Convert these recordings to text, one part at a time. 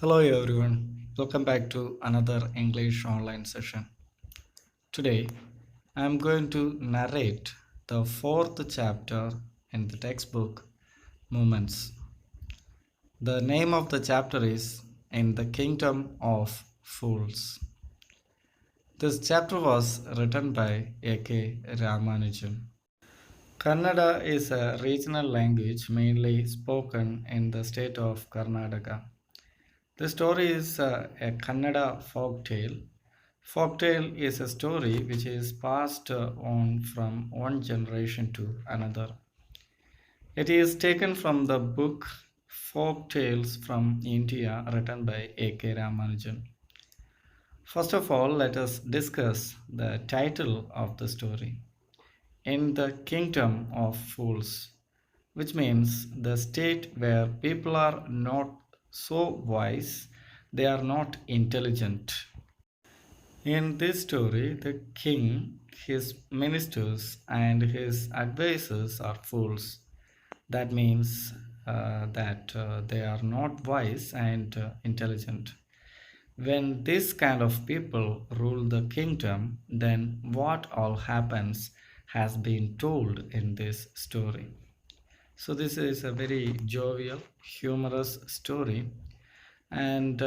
Hello everyone, welcome back to another English online session. Today I am going to narrate the fourth chapter in the textbook Moments. The name of the chapter is In the Kingdom of Fools. This chapter was written by A.K. Ramanujan. Kannada is a regional language mainly spoken in the state of Karnataka. The story is a Kannada folk tale. Folktale is a story which is passed on from one generation to another. It is taken from the book Folk Tales from India written by A.K. Ramanujan. First of all, let us discuss the title of the story. In the Kingdom of Fools, which means the state where people are not so wise, they are not intelligent. In this story, the king, his ministers, and his advisors are fools. That means that they are not wise and intelligent. When this kind of people rule the kingdom, then what all happens has been told in this story. So, this is a very jovial, humorous story and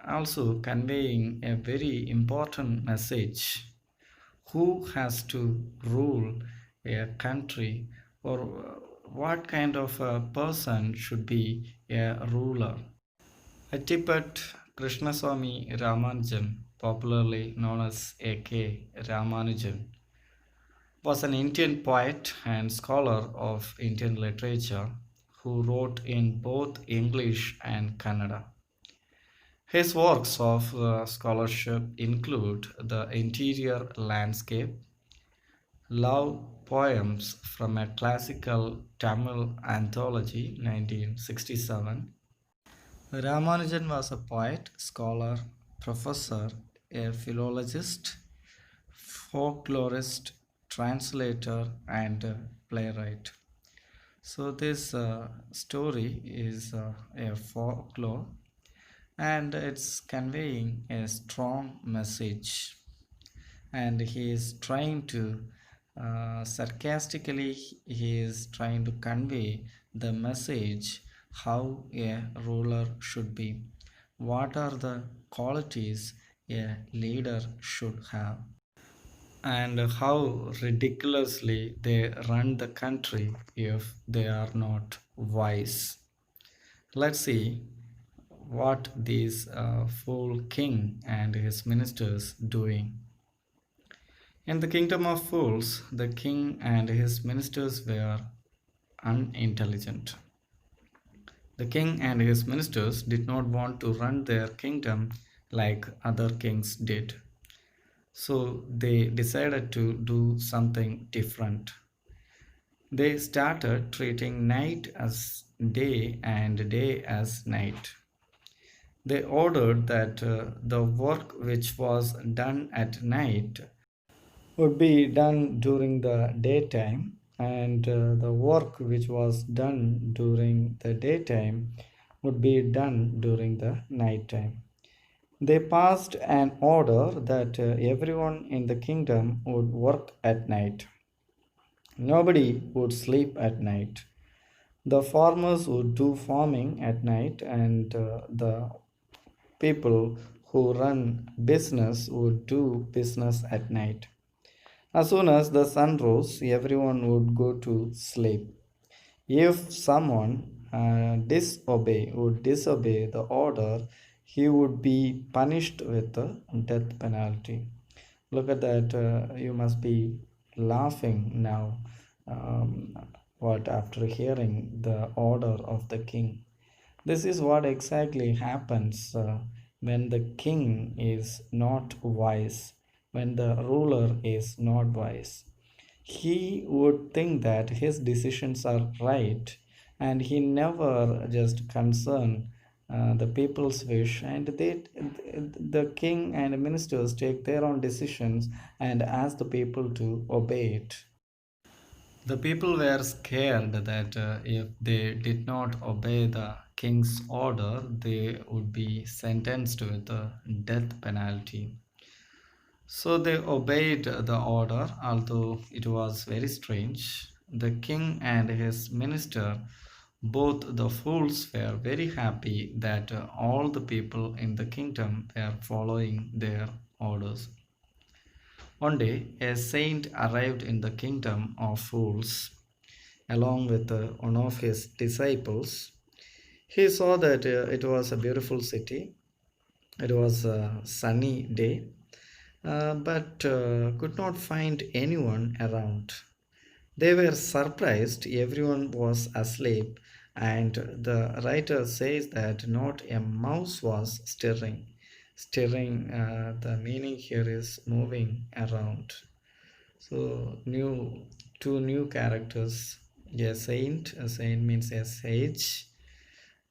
also conveying a very important message. Who has to rule a country, or what kind of a person should be a ruler? Atipat Krishnaswamy Ramanujan, popularly known as A.K. Ramanujan, was an Indian poet and scholar of Indian literature who wrote in both English and Kannada. His works of scholarship include The Interior Landscape, Love Poems from a Classical Tamil Anthology, 1967. Ramanujan was a poet, scholar, professor, a philologist, folklorist, translator, and playwright. So, this story is a folklore and it's conveying a strong message, and he is trying to sarcastically he is trying to convey the message how a ruler should be, what are the qualities a leader should have, and how ridiculously they run the country if they are not wise. Let's see what this fool king and his ministers doing. In the kingdom of fools, the king and his ministers were unintelligent. The king and his ministers did not want to run their kingdom like other kings did. So they decided to do something different. They started treating night as day and day as night. They ordered that the work which was done at night would be done during the daytime, and the work which was done during the daytime would be done during the nighttime. They passed an order that everyone in the kingdom would work at night. Nobody would sleep at night. The farmers would do farming at night, and the people who run business would do business at night. As soon as the sun rose, everyone would go to sleep. If someone would disobey the order, he would be punished with a death penalty. Look at that. You must be laughing now. Um, what after hearing the order of the king? This is what exactly happens when the king is not wise, when the ruler is not wise. He would think that his decisions are right, and he never just concern the people's wish, and the king and ministers take their own decisions and ask the people to obey it. The people were scared that if they did not obey the king's order, they would be sentenced with the death penalty. So they obeyed the order, although it was very strange. The king and his minister, both the fools, were very happy that all the people in the kingdom were following their orders. One day, a saint arrived in the kingdom of fools along with one of his disciples. He saw that it was a beautiful city. It was a sunny day, but could not find anyone around. They were surprised, everyone was asleep, and the writer says that not a mouse was stirring. Stirring, the meaning here is moving around. So, two new characters. A saint means a sage,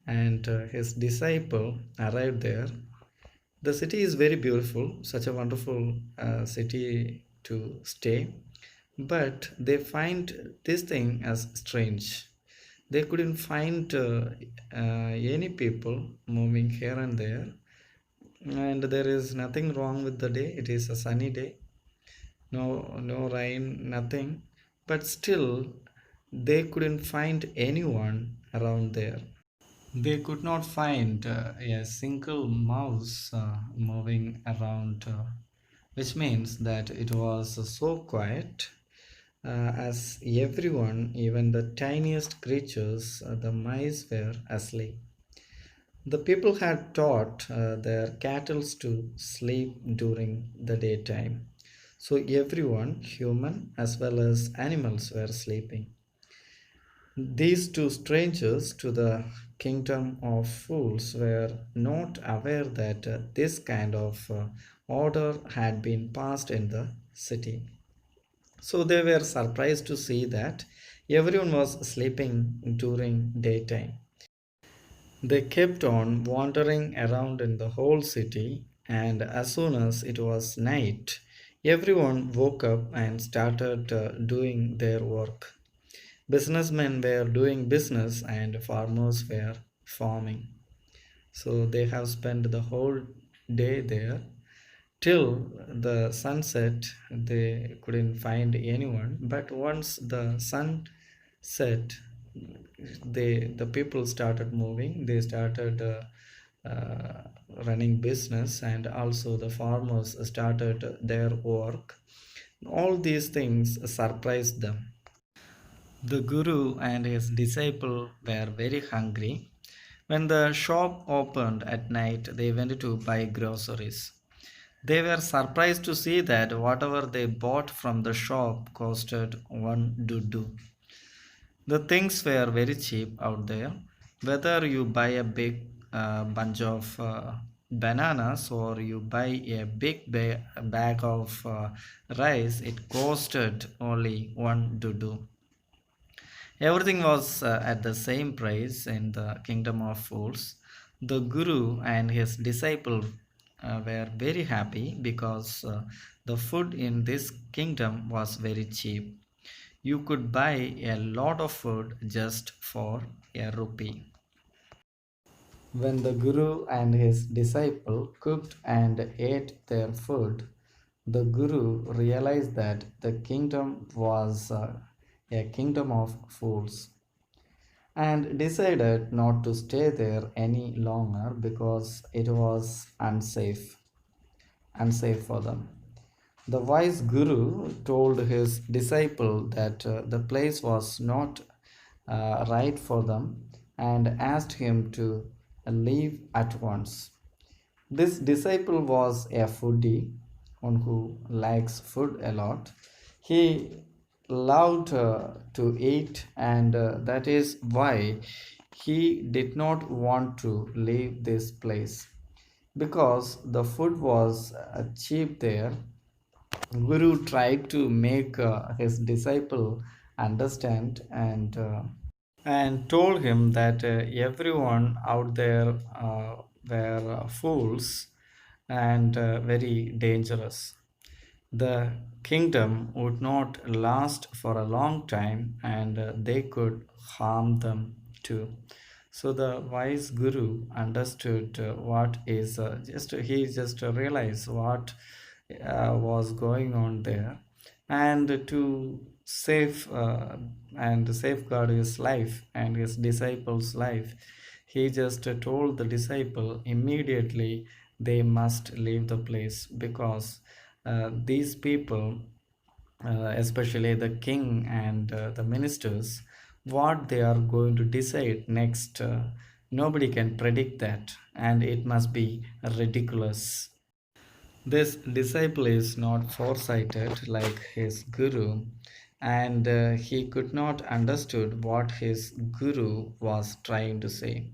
and his disciple arrived there. The city is very beautiful, such a wonderful city to stay, but they find this thing as strange. They couldn't find any people moving here and there, and there is nothing wrong with the day. It is a sunny day, no rain, nothing, but still they couldn't find anyone around there. They could not find a single mouse moving around, which means that it was so quiet, as everyone, even the tiniest creatures, the mice, were asleep. The people had taught their cattle to sleep during the daytime. So everyone, human as well as animals, were sleeping. These two strangers to the kingdom of fools were not aware that this kind of order had been passed in the city. So they were surprised to see that everyone was sleeping during daytime. They kept on wandering around in the whole city, and as soon as it was night, everyone woke up and started doing their work. Businessmen were doing business and farmers were farming. So they have spent the whole day there till the sunset. They couldn't find anyone, but once the sun set, the people started moving. They started running business, and also the farmers started their work. All these things surprised them. The guru and his disciple were very hungry. When the shop opened at night, they went to buy groceries. They were surprised to see that whatever they bought from the shop costed one dudu. The things were very cheap out there. Whether you buy a big bunch of bananas or you buy a big bag of rice, it costed only one dudu. Everything was at the same price in the kingdom of fools. The guru and his disciple were very happy because the food in this kingdom was very cheap. You could buy a lot of food just for a rupee. When the guru and his disciple cooked and ate their food, the guru realized that the kingdom was a kingdom of fools and decided not to stay there any longer because it was unsafe for them. The wise guru told his disciple that the place was not right for them and asked him to leave at once. This disciple was a foodie, one who likes food a lot. He loved to eat, and that is why he did not want to leave this place. Because the food was cheap there, Guru tried to make his disciple understand and told him that everyone out there were fools and very dangerous. The kingdom would not last for a long time and they could harm them too. So the wise guru understood what is just he just realized what was going on there, and to save and safeguard his life and his disciples' life, he just told the disciple immediately they must leave the place because these people, especially the king and the ministers, what they are going to decide next, nobody can predict that, and it must be ridiculous. This disciple is not foresighted like his guru, and he could not understood what his guru was trying to say.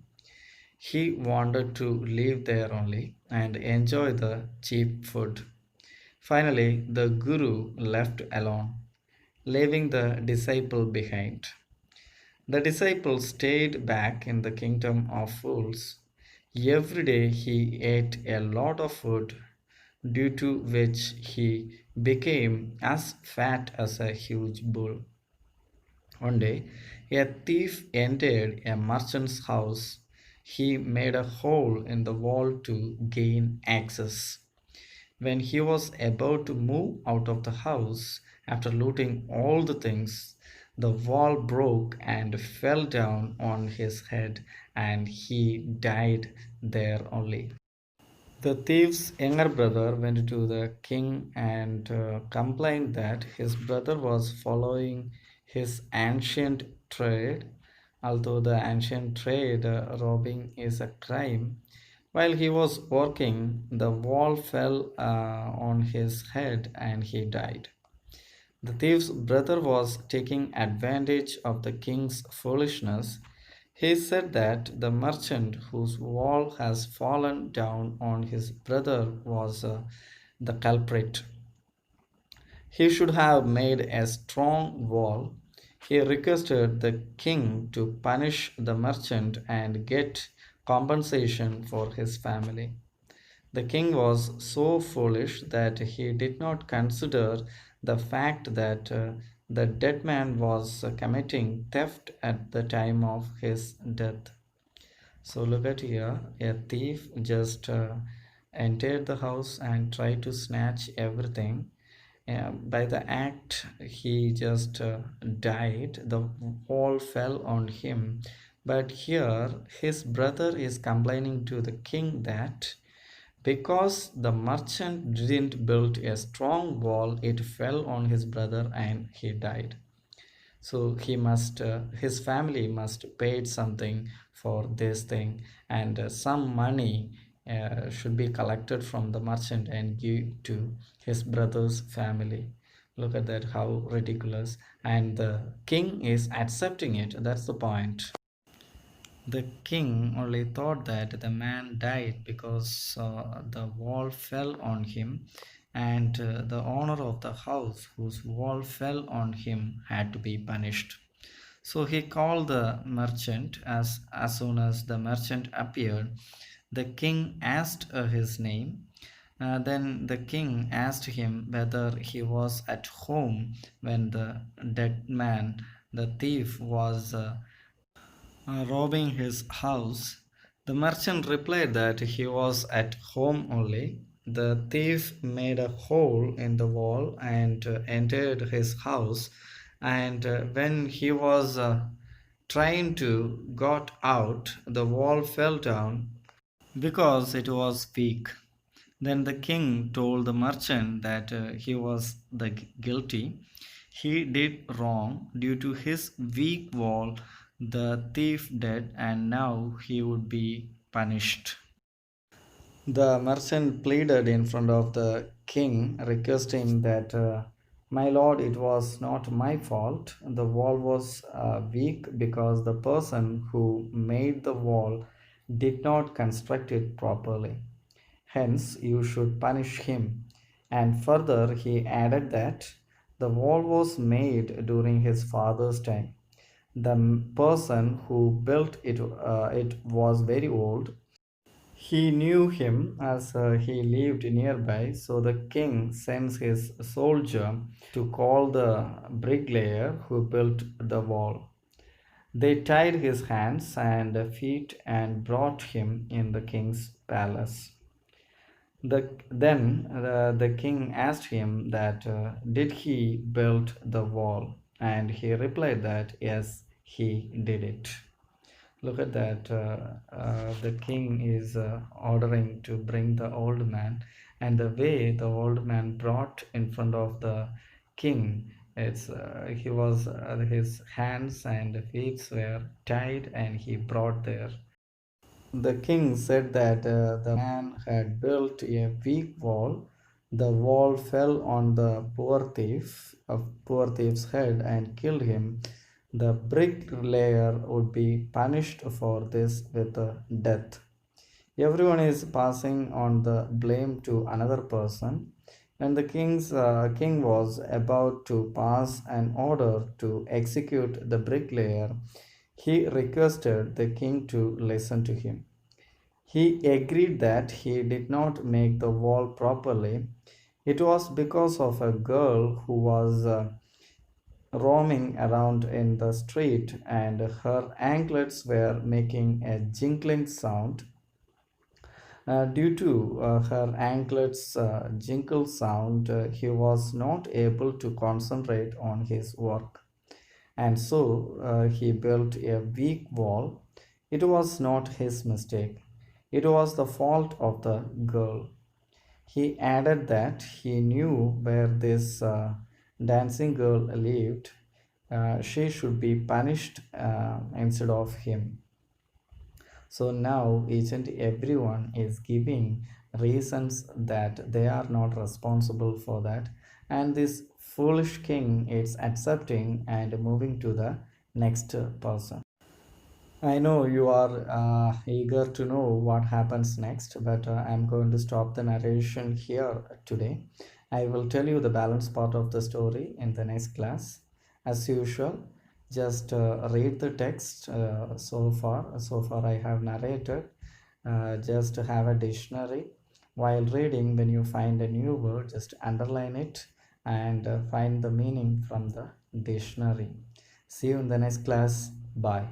He wanted to live there only and enjoy the cheap food. Finally, the guru left alone, leaving the disciple behind. The disciple stayed back in the kingdom of fools. Every day he ate a lot of food, due to which he became as fat as a huge bull. One day, a thief entered a merchant's house. He made a hole in the wall to gain access. When he was about to move out of the house after looting all the things, the wall broke and fell down on his head, and he died there only. The thief's younger brother went to the king and complained that his brother was following his ancient trade. Although the ancient trade, robbing is a crime, while he was working, the wall fell on his head and he died. The thief's brother was taking advantage of the king's foolishness. He said that the merchant whose wall has fallen down on his brother was the culprit. He should have made a strong wall. He requested the king to punish the merchant and get compensation for his family. The king was so foolish that he did not consider the fact that the dead man was committing theft at the time of his death. So look at here, a thief just entered the house and tried to snatch everything. By the act, he just died. The wall fell on him. But here, his brother is complaining to the king that because the merchant didn't build a strong wall, it fell on his brother and he died. So he must, his family must paid something for this thing, and some money should be collected from the merchant and give to his brother's family. Look at that, how ridiculous! And the king is accepting it. That's the point. The king only thought that the man died because the wall fell on him, and the owner of the house whose wall fell on him had to be punished. So he called the merchant. As soon as the merchant appeared, the king asked his name. Then the king asked him whether he was at home when the dead man, the thief, was robbing his house. The merchant replied that he was at home only. The thief made a hole in the wall and entered his house. And when he was trying to got out, the wall fell down because it was weak. Then the king told the merchant that he was the guilty. He did wrong due to his weak wall, the thief dead, and now he would be punished. The merchant pleaded in front of the king, requesting that, my lord, it was not my fault. The wall was weak because the person who made the wall did not construct it properly. Hence, you should punish him. And further, he added that the wall was made during his father's time. The person who built it was very old. He knew him as he lived nearby, so the king sends his soldier to call the bricklayer who built the wall. They tied his hands and feet and brought him in the king's palace. The king asked him that did he build the wall, and he replied that yes, he did it. Look at that. The king is ordering to bring the old man, and the way the old man brought in front of the king, it's he was his hands and feet were tied, and he brought there. The king said that the man had built a weak wall. The wall fell on the poor thief's head and killed him. The bricklayer would be punished for this with death. Everyone is passing on the blame to another person. When the king was about to pass an order to execute the bricklayer, he requested the king to listen to him. He agreed that he did not make the wall properly. It was because of a girl who was roaming around in the street and her anklets were making a jingling sound. Due to her anklets' jingle sound, he was not able to concentrate on his work, and so he built a weak wall. It was not his mistake, it was the fault of the girl. He added that he knew where this dancing girl lived. She should be punished instead of him. So now each and everyone is giving reasons that they are not responsible for that, and this foolish king is accepting and moving to the next person. I know you are eager to know what happens next, but I'm going to stop the narration here today. I will tell you the balance part of the story in the next class. As usual, just read the text so far. So far, I have narrated. Just have a dictionary. While reading, when you find a new word, just underline it and find the meaning from the dictionary. See you in the next class. Bye.